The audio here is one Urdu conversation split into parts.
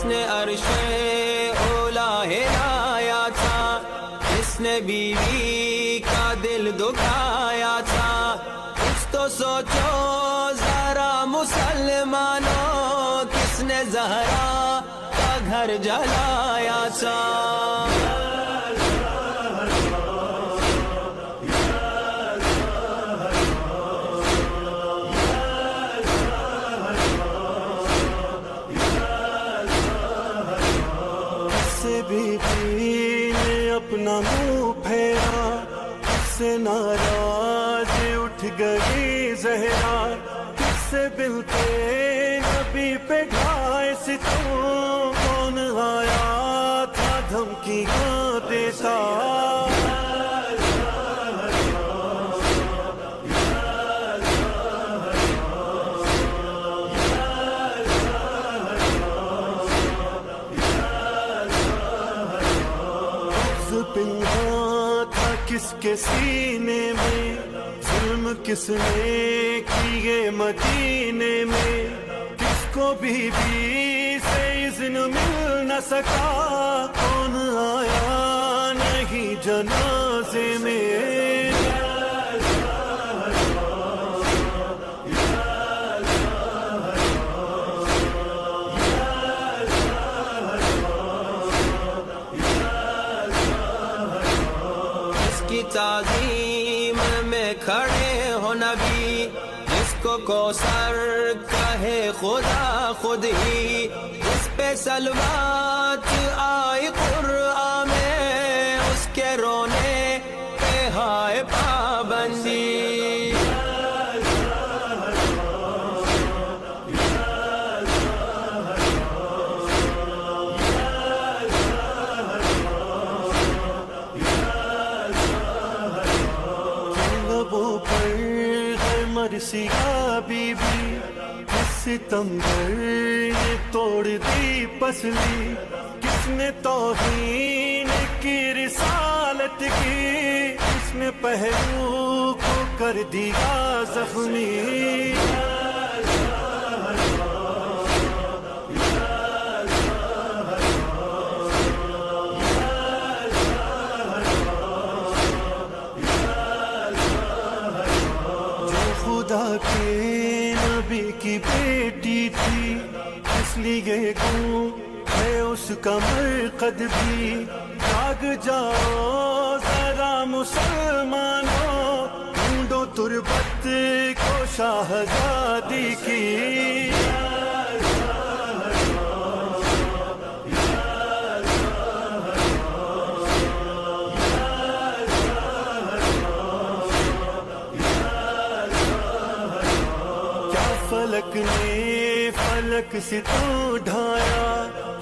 جس نے عرش اولا ہلایا تھا، جس نے بیوی کا دل دکھایا تھا، کچھ تو سوچو ذرا مسلمانوں، کس نے زہرا کا گھر جلایا تھا۔ بی بی نے اپنا منہ پھیرا، کس سے ناراض اٹھ گئی زہرا، کس سے بلتے نبی پہ ڈھائے ستم، کون آیا تھا دھمکیاں دیتا۔ پنہاں تھا کس کے سینے میں، ظلم کس نے کیے مدینے میں، کس کو بی بی سے اذن مل نہ سکا، کون آیا نہیں جنازے میں۔ کی تعظیم میں کھڑے ہو نبی، جس کو کوثر کہے خدا خود ہی، جس پہ صلوات آئی قرآن میں، اس کے رونے پہ ہائے پابندی۔ مرثیہ بی بی کس ستمگر نے توڑ دی پسلی، کس نے توہین کی رسالت کی، کس نے پہلو کو کر دیا زخمی۔ خدا کے نبی کی بیٹی تھی، اس لیے گوں ہے اس کا مرقد بھی، جاگ جاؤ ذرا مسلمانوں، ڈھونڈو تربت کو شہزادی کی۔ فلک نے فلک سے تو ڈھایا،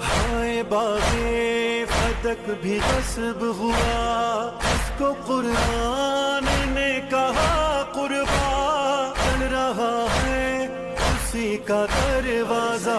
ہائے باغے فتق بھی غصب ہوا، اس کو قرآن نے کہا قربا، چل رہا ہے اسی کا دروازہ۔